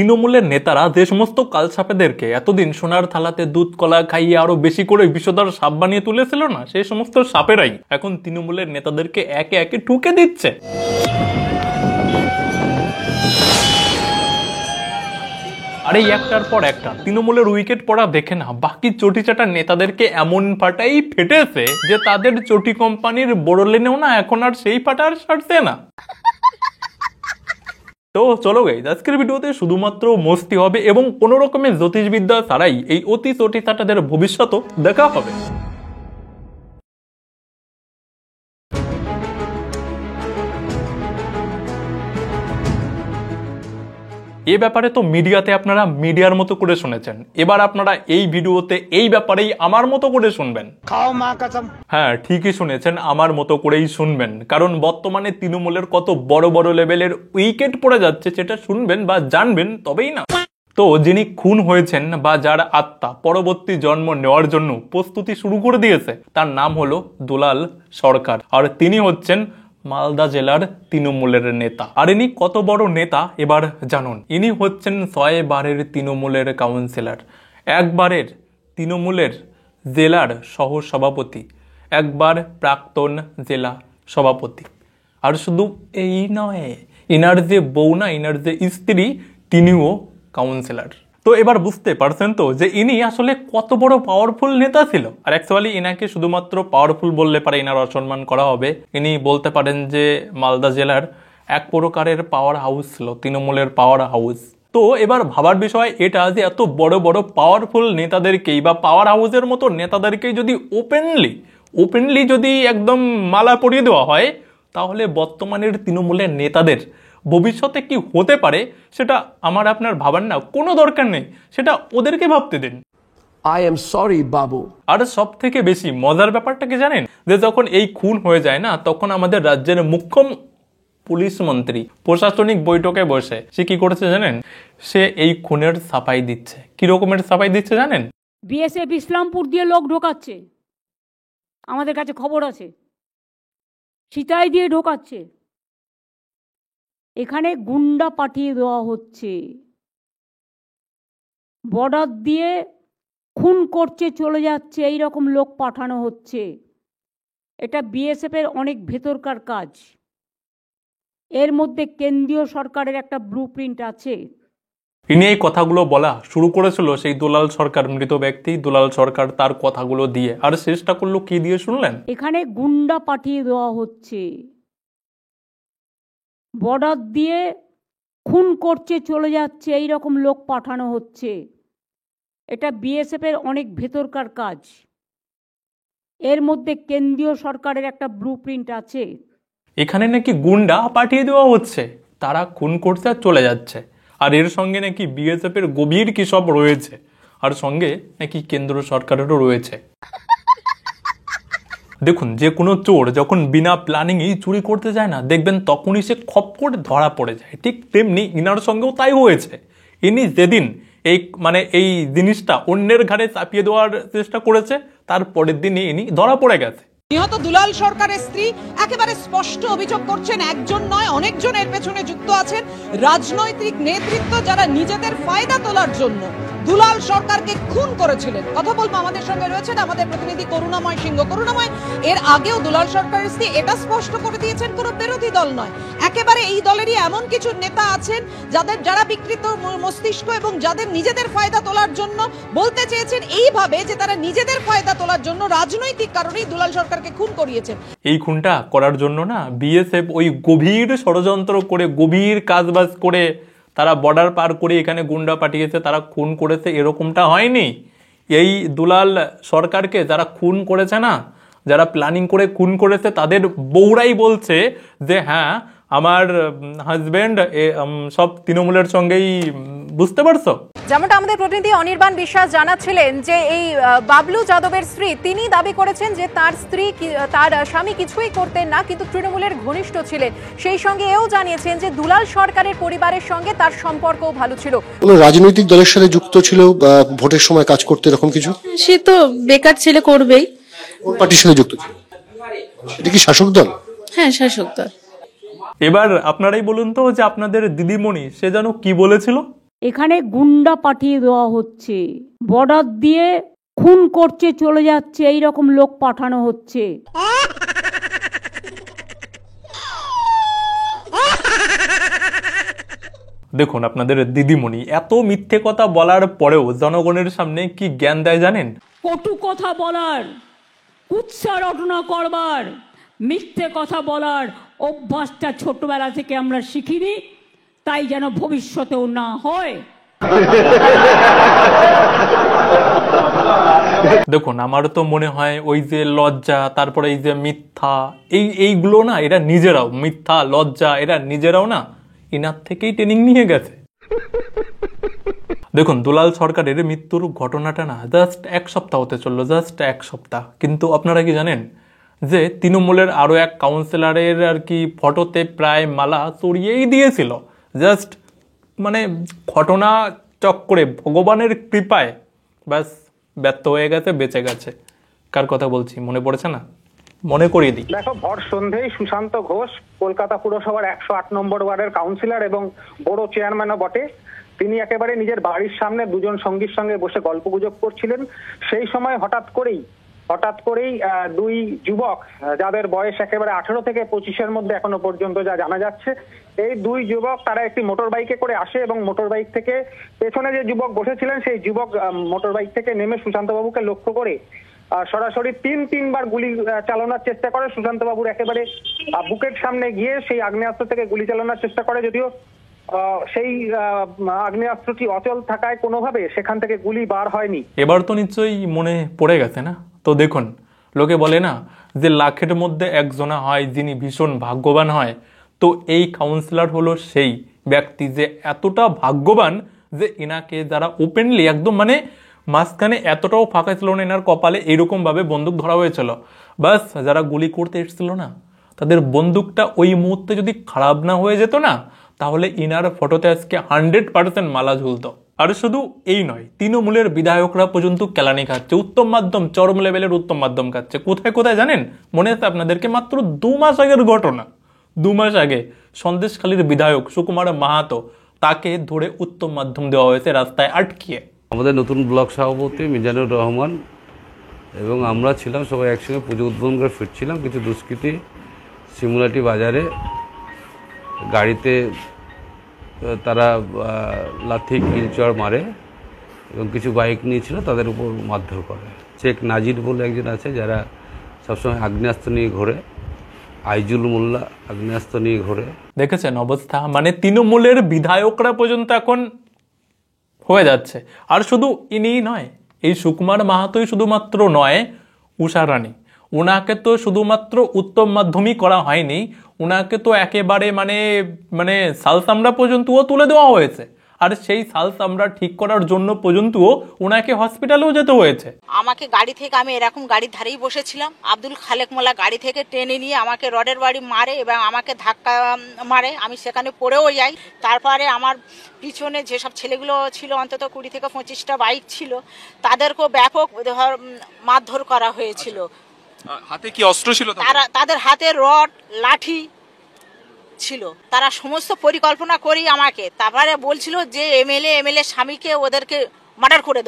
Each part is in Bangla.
তৃণমূলের নেতারা যে সমস্ত কালসাপেদেরকে এতদিন সোনার থালাতে দুধ কলা খাইয়ে আরো বেশি করে বিষধর সাপ বানিয়ে তুলেছিল না, সেই সমস্ত সাপেরাই এখন তৃণমূলের নেতাদেরকে একে একে ঠুকে দিচ্ছে। আর এই একটার পর একটা তৃণমূলের উইকেট পড়া দেখে না বাকি চটি চাটা নেতাদেরকে এমন ফাটাই ফেটেছে যে তাদের চটি কোম্পানির বড় লেনেও না এখন আর সেই ফাটার সারছে না। তো চলো গাইস, আজকের ভিডিওতে শুধুমাত্র মস্তি হবে এবং কোনো রকমের জ্যোতিষবিদ্যা ছাড়াই এই অতি চটি চাটাদের ভবিষ্যৎও দেখা হবে। এ ব্যাপারে তো মিডিয়াতে আপনারা মিডিয়ার মতো করে শুনেছেন, এবার আপনারা এই ভিডিওতে এই ব্যাপারেই আমার মতো করে শুনবেন। হ্যাঁ, ঠিকই শুনেছেন, আমার মতো করেই শুনবেন, কারণ বর্তমানে তৃণমূলের কত বড় বড় লেভেলের উইকেট পড়ে যাচ্ছে সেটা শুনবেন বা জানবেন তবেই না। তো যিনি খুন হয়েছেন বা যার আত্মা পরবর্তী জন্ম নেওয়ার জন্য প্রস্তুতি শুরু করে দিয়েছে তার নাম হলো দুলাল সরকার, আর তিনি হচ্ছেন মালদা জেলার তৃণমূলের নেতা। আর ইনি কত বড় নেতা এবার জানুন। ইনি হচ্ছেন 6 বারের তৃণমূলের কাউন্সিলর, একবারের তৃণমূলের জেলার সহ সভাপতি, একবার প্রাক্তন জেলা সভাপতি। আর শুধু এই নয়, ইনার যে বউ না, ইনার যে স্ত্রী, তিনিও কাউন্সিলর। তো এবার বুঝতে পারছেন তো যে ইনি আসলে কত বড় পাওয়ারফুল নেতা ছিল। আর অ্যাকচুয়ালি ইনাকে শুধুমাত্র পাওয়ারফুল বললে পারে ইনার অসম্মান করা হবে। ইনি বলতে পারেন যে মালদা জেলার এক প্রকারের পাওয়ার হাউস ছিল, তৃণমূলের পাওয়ার হাউস। তো এবার ভাবার বিষয় এটা যে এত বড় বড় পাওয়ারফুল নেতাদেরকেই বা পাওয়ার হাউসের মতো নেতাদেরকেই যদি ওপেনলি যদি একদম মালা পরিয়ে দেওয়া হয়, তাহলে বর্তমানের তৃণমূলের নেতাদের ভবিষ্যতে কি হতে পারে সেটা আমার আপনার ভাবার না কোনো দরকার নেই, সেটা ওদেরকে ভাবতে দিন। I am sorry, বাবু। আর সব থেকে বেশি মজার ব্যাপারটা কি জানেন, যে যখন এই খুন হয়ে যায় না, তখন আমাদের রাজ্যের মুখ্য পুলিশ মন্ত্রী প্রশাসনিক বৈঠকে বসে সে কি করেছে জানেন, সে এই খুনের সাফাই দিচ্ছে। কি রকমের সাফাই দিচ্ছে জানেন? বিএসএফ ইসলামপুর দিয়ে লোক ঢোকাচ্ছে, আমাদের কাছে খবর আছে, সিতাই দিয়ে ঢোকাচ্ছে, এখানে গুন্ডা পাঠিয়ে দেওয়া হচ্ছে, বর্ডার দিয়ে খুন করছে চলে যাচ্ছে, এই রকম লোক পাঠানো হচ্ছে। এটা বিএসএফের অনেক ভেতরকার কাজ, এর মধ্যে কেন্দ্রীয় সরকারের একটা ব্লুপ্রিন্ট আছে। ইনি এই কথাগুলো বলা শুরু করেছিল সেই দুলাল সরকার, মৃত ব্যক্তি দুলাল সরকার, তার কথাগুলো দিয়ে। আর চেষ্টা করলো কি দিয়ে শুনলেন? এখানে গুন্ডা পাঠিয়ে দেওয়া হচ্ছে, বর্ডার দিয়ে খুন করছে চলে যাচ্ছে, এই রকম লোক পাঠানো হচ্ছে। এটা বিএসএফের অনেক ভেতরকার কাজ, এর মধ্যে কেন্দ্রীয় সরকারের একটা ব্লুপ্রিন্ট আছে। এখানে নাকি গুন্ডা পাঠিয়ে দেওয়া হচ্ছে, তারা খুন করছে আর চলে যাচ্ছে। আর এর সঙ্গে নাকি বিএসএফ এর গভীর কি সব রয়েছে, আর সঙ্গে নাকি কেন্দ্র সরকারেরও রয়েছে। দেখুন, যে কোনো চোর যখন বিনা প্ল্যানিংই চুরি করতে যায় না, দেখবেন তখনই সে খপ করে ধরা পড়ে যায়। ঠিক তেমনি ইনার সঙ্গেও তাই হয়েছে। ইনি যেদিন এই জিনিসটা অন্যের ঘাড়ে চাপিয়ে দেওয়ার চেষ্টা করেছে, তার পরের দিনই ইনি ধরা পড়ে গেছে। নিহত দুলাল সরকারের স্ত্রী একেবারে স্পষ্ট অভিযোগ করছেন, একজন নয় অনেকজন এর পেছনে যুক্ত আছেন, রাজনৈতিক নেতৃত্ব যারা নিজেদের ফায়দা তোলার জন্য দুলাল সরকারকে খুন করেছিলেন। কথা বলবো, আমাদের সঙ্গে রয়েছেন আমাদের প্রতিনিধি করুণাময় সিংহ। করুণাময়, এর আগেও দুলাল সরকারের স্ত্রী এটা স্পষ্ট করে দিয়েছেন কোনো বিরোধী দল নয়, একেবারে এই দলেরই এমন কিছু নেতা আছেন যারা বিকৃত মস্তিষ্ক এবং যাদের নিজেদের ফায়দা তোলার জন্য বলতে চেয়েছেন এইভাবে যে তারা নিজেদের ফায়দা তোলার জন্য রাজনৈতিক কারণেই দুলাল সরকারকে খুন করিয়েছেন। এই খুনটা করার জন্য না বিএসএফ ওই গভীর ষড়যন্ত্র করে, গভীর কাজবাজ করে তারা বর্ডার পার করে এখানে গুন্ডা পাঠিয়েছে, তারা খুন করেছে, এরকমটা হয়নি। এই দুলাল সরকারকে যারা খুন করেছে না, যারা প্ল্যানিং করে খুন করেছে, তাদের বউরাই বলছে যে হ্যাঁ আমার হাজবেন্ড সব তৃণমূলের সঙ্গেই, বুঝতে পারছো? যেমনটা আমাদের প্রতিনিধি অনির্বাণ বিশ্বাস জানাচ্ছিলেন যে এই বাবলু যাদবের স্ত্রী, তিনি দাবি করেছেন যে তার স্বামী কিছুই করতেন না, কিন্তু তৃণমূলের ঘনিষ্ঠ ছিলেন। সেই সঙ্গে এও জানিয়েছেন যে দুলাল সরকারের পরিবারের সঙ্গে তার সম্পর্কও ভালো ছিল। কোন রাজনৈতিক দলের সাথে যুক্ত ছিল বা ভোটের সময় কাজ করতে, এরকম কিছু? সে তো বেকার ছেলে, করবেই। কোন পার্টির সাথে যুক্ত ছিল? এটা কি শাসক দল? হ্যাঁ, শাসক দল। এবার আপনারাই বলুন তো যে আপনাদের দিদিমণি সে যেন কি বলেছিল? এখানে গুন্ডা পাঠিয়ে দেওয়া হচ্ছে, বর্ডার দিয়ে খুন করছে চলে যাচ্ছে, এই রকম লোক পাঠানো হচ্ছে। দেখুন আপনাদের দিদিমণি এত মিথ্যে কথা বলার পরেও জনগণের সামনে কি জ্ঞান দেয় জানেন? কটু কথা বলার, কুৎসা রটনা করবার, মিথ্যে কথা বলার অভ্যাসটা ছোটবেলা থেকে আমরা শিখিনি, তাই যেন ভবিষ্যতেও না হয়। দেখুন আমার তো মনে হয় ওই যে লজ্জা, তারপরে এই যে মিথ্যা, এইগুলো না এরা নিজেরাও, মিথ্যা লজ্জা এরা নিজেরাও না ইনার থেকেই ট্রেনিং নিয়ে গেছে। দেখুন দুলাল সরকারের মৃত্যুর ঘটনাটা না জাস্ট 1 সপ্তাহ হতে চললো, জাস্ট 1 সপ্তাহ, কিন্তু আপনারা কি জানেন যে তৃণমূলের আরো এক কাউন্সিলরের আর কি ফটোতে প্রায় মালা চড়িয়েই দিয়েছিল। জাস্ট মানে ঘটনা চক্করে ভগবানের কৃপায় ব্যাস ব্যর্থ হয়ে গেছে, বেঁচে গেছে। কার কথা বলছি মনে পড়েছে না? মনে করিয়ে দিই। দেখো, ভর সন্ধ্যেই সুশান্ত ঘোষ কলকাতা পুরসভার 108 নম্বর ওয়ার্ডের কাউন্সিলর এবং বড় চেয়ারম্যানও বটে। তিনি একেবারে নিজের বাড়ির সামনে দুজন সঙ্গীর সঙ্গে বসে গল্পগুজব করছিলেন। সেই সময় হঠাৎ করেই দুই যুবক, যাদের বয়স একেবারে 18 থেকে 25-এর মধ্যে এখনো পর্যন্ত যা জানা যাচ্ছে, এই দুই যুবক তারা একটি মোটর বাইকে করে আসে এবং মোটর বাইক থেকে পেছনে যে যুবক বসেছিলেন সেই যুবক মোটর বাইক থেকে নেমে সুশান্ত বাবুকে লক্ষ্য করে সরাসরি তিনবার গুলি চালানোর চেষ্টা করে। সুশান্ত বাবুর একেবারে বুকের সামনে গিয়ে সেই আগ্নেয়াস্ত্র থেকে গুলি চালানোর চেষ্টা করে, যদিও সেই আগ্নেয়াস্ত্রটি অচল থাকায় কোনোভাবে সেখান থেকে গুলি বার হয়নি। এবার তো নিশ্চয়ই মনে পড়ে গেছে না? তো দেখুন লোকে বলে না যে লাখের মধ্যে একজনা হয় যিনি ভীষণ ভাগ্যবান হয়, তো এই কাউন্সিলর হলো সেই ব্যক্তি যে এতটা ভাগ্যবান যে এনাকে যারা ওপেনলি একদম মানে মাঝখানে এতটাও ফাঁকা ছিল না, এনার কপালে এইরকম ভাবে বন্দুক ধরা হয়েছিল, বাস যারা গুলি করতে এসেছিল না তাদের বন্দুকটা ওই মুহূর্তে যদি খারাপ না হয়ে যেত না, তাহলে ইনার ফটোতে আজকে 100% মালা ঝুলতো। আর শুধু এই নয়, তৃণমূলের বিধায়করা পর্যন্ত কেলানি খাচ্ছে, উত্তম মাধ্যম, চরম লেভেলের উত্তম মাধ্যম খাচ্ছে। কোথায় কোথায় জানেন? মনে আছে আপনাদেরকে? মাত্র 2 মাস আগের ঘটনা। 2 মাস আগে সন্দেশখালীর বিধায়ক সুকুমার মাহাতো, তাকে ধরে উত্তম মাধ্যম দেওয়া হয়েছে রাস্তায় আটকিয়ে। আমাদের নতুন ব্লক সভাপতি মিজানুর রহমান এবং আমরা ছিলাম সবাই একসঙ্গে পুজো উদ্বোধন করে ফিরছিলাম। কিছু দুষ্কৃতী শিমুলাটি বাজারে গাড়িতে তারা লাথি কিলচড় মারে এবং কিছু বাইক নিয়েছিল তাদের উপর মারধর করে। শেখ নাজির বলে একজন আছে যারা সবসময় আগ্নেয়াস্ত্র নিয়ে ঘোরে, আইজুল মোল্লা আগ্নেয়াস্ত্র নিয়ে ঘোরে। দেখেছেন অবস্থা? মানে তৃণমূলের বিধায়করা পর্যন্ত এখন হয়ে যাচ্ছে। আর শুধু ইনিই নয়, এই সুকুমার মাহাতোই শুধুমাত্র নয়, উষা রানী, ওনাকে তো শুধুমাত্র উত্তম মাধ্যমিক করা হয়নি, ওনাকে তো একেবারে মানে সাল চামড়া পর্যন্তও তুলে দেওয়া হয়েছে। আর সেই সাল চামড়া ঠিক করার জন্য পর্যন্তও ওনাকে হসপিটালেও যেতে হয়েছে। আমাকে গাড়ি থেকে, আমি এরকম গাড়ির ধারেই বসেছিলাম, আব্দুল খালেক মোল্লা গাড়ি থেকে টেনে নিয়ে আমাকে রডের বাড়ি মারে এবং আমাকে ধাক্কা মারে, আমি সেখানে পড়েও যাই। তারপরে আমার পিছনে যেসব ছেলেগুলো ছিল, অন্তত 20 থেকে 25টা বাইক ছিল, তাদেরকেও ব্যাপক মারধর করা হয়েছিল। হাতে কি অস্ত্র ছিল? তাদের হাতে রড, লাঠি ছিল। তারা সমস্ত পরিকল্পনা করি আমাকে, তারপরে বলছিল যে এমএলএ স্বামীকে ওদেরকে মার্ডার করে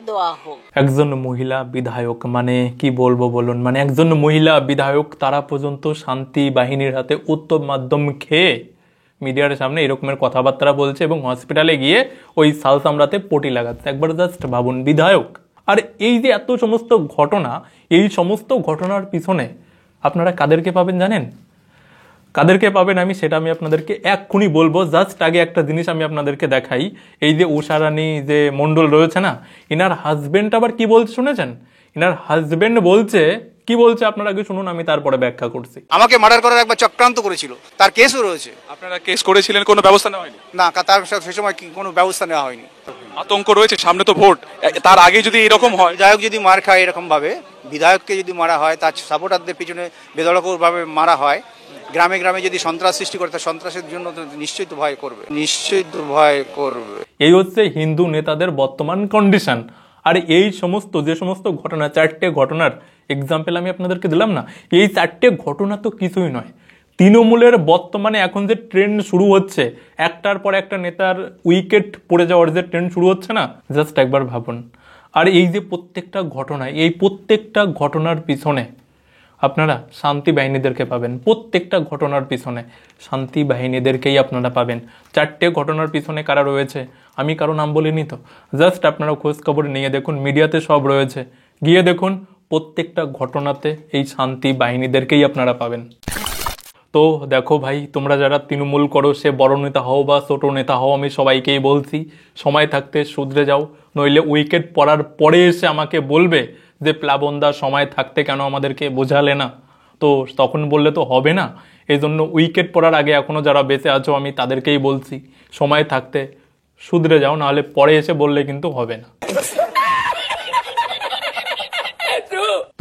দেওয়া হোক। একজন মহিলা বিধায়ক, মানে কি বলবো বলুন, মানে একজন মহিলা বিধায়ক তারা পর্যন্ত শান্তি বাহিনীর হাতে উত্তম মাধ্যম খেয়ে মিডিয়ার সামনে এরকমের কথাবার্তা বলছে এবং হসপিটালে গিয়ে ওই সাল চামড়াতে পটি লাগাচ্ছে। একবার জাস্ট ভাবুন, বিধায়ক। আর এই যে এত সমস্ত ঘটনা, এই সমস্ত ঘটনার পিছনে আপনারা কাদেরকে পাবেন জানেন? কাদেরকে পাবেন আমি সেটা আমি আপনাদেরকে এক্ষুনি বলবো। জাস্ট আগে একটা জিনিস আমি আপনাদেরকে দেখাই। এই যে উষা রানী যে মণ্ডল রয়েছে না, ইনার হাজবেন্ড আবার কি বলছে শুনেছেন? ইনার হাজবেন্ড বলছে, কি বলছে আপনারা আগে শুনুন, আমি তারপরে ব্যাখ্যা করছি। আমাকে মার্ডার করার একবার চক্রান্ত করেছিল, তার কেসও রয়েছে। আপনারা কেস করেছিলেন, কোনো ব্যবস্থা নেওয়া হয়নি? না, তার সে সময় কোনো ব্যবস্থা নেওয়া হয়নি। আতঙ্ক রয়েছে, সামনে তো ভোট, তার আগে যদি এরকম হয়, বিধায়ক যদি মার খায় এরকম ভাবে, বিধায়ককে যদি মারা হয়, তার সাপোর্টারদের পিছনে বেদরকারভাবে মারা হয়, গ্রামে গ্রামে যদি সন্ত্রাস সৃষ্টি করে, তার সন্ত্রাসের জন্য নিশ্চয়ই তো ভয় করবে। এই হচ্ছে হিন্দু নেতাদের বর্তমান কন্ডিশন। আর এই সমস্ত যে সমস্ত ঘটনা, 4টে ঘটনার এক্সাম্পল আমি আপনাদেরকে দিলাম না, এই 4টে ঘটনা তো কিছুই নয়। তৃণমূলের বর্তমানে এখন যে ট্রেন্ড শুরু হচ্ছে, একটার পর একটা নেতার উইকেট পড়ে যাওয়ার যে ট্রেন্ড শুরু হচ্ছে না, জাস্ট একবার ভাবুন। আর এই যে প্রত্যেকটা ঘটনা, এই প্রত্যেকটা ঘটনার পিছনে আপনারা শান্তি বাহিনীদেরকে পাবেন। প্রত্যেকটা ঘটনার পিছনে শান্তি বাহিনীদেরকেই আপনারা পাবেন। 4টে ঘটনার পিছনে কারা রয়েছে আমি কারো নাম বলিনি তো, জাস্ট আপনারা খোঁজ খবর নিয়ে দেখুন, মিডিয়াতে সব রয়েছে, গিয়ে দেখুন প্রত্যেকটা ঘটনাতে এই শান্তি বাহিনীদেরকেই আপনারা পাবেন। তো দেখো ভাই, তোমরা যারা তৃণমূল করো, সে বড় নেতা হও বা ছোট নেতা হও, আমি সবাইকেই বলছি সময় থাকতে শুধরে যাও, নইলে উইকেট পড়ার পরে এসে আমাকে বলবে যে প্লাবনদা সময় থাকতে কেন আমাদেরকে বোঝালে না। তো তখন বললে তো হবে না, এই জন্য উইকেট পড়ার আগে এখনও যারা বেঁচে আছো আমি তাদেরকেই বলছি সময় থাকতে শুধরে যাও, নাহলে পরে এসে বললে কিন্তু হবে না।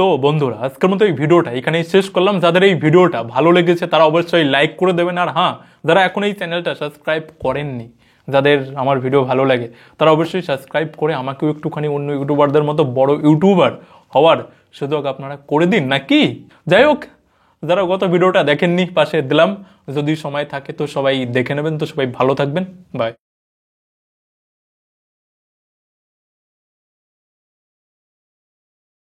তো বন্ধুরা, আজকের মতো এই ভিডিওটা এখানেই শেষ করলাম। যাদের এই ভিডিওটা ভালো লেগেছে তারা অবশ্যই লাইক করে দেবেন। আর হ্যাঁ, যারা এখন এই চ্যানেলটা সাবস্ক্রাইব করেননি, যাদের আমার ভিডিও ভালো লাগে তারা অবশ্যই সাবস্ক্রাইব করে আমাকেও একটুখানি অন্য ইউটিউবারদের মতো বড় ইউটিউবার হওয়ার সুযোগ আপনারা করে দিন নাকি। যাই হোক, যারা গত ভিডিওটা দেখেননি পাশে দিলাম, যদি সময় থাকে তো সবাই দেখে নেবেন। তো সবাই ভালো থাকবেন, বাই।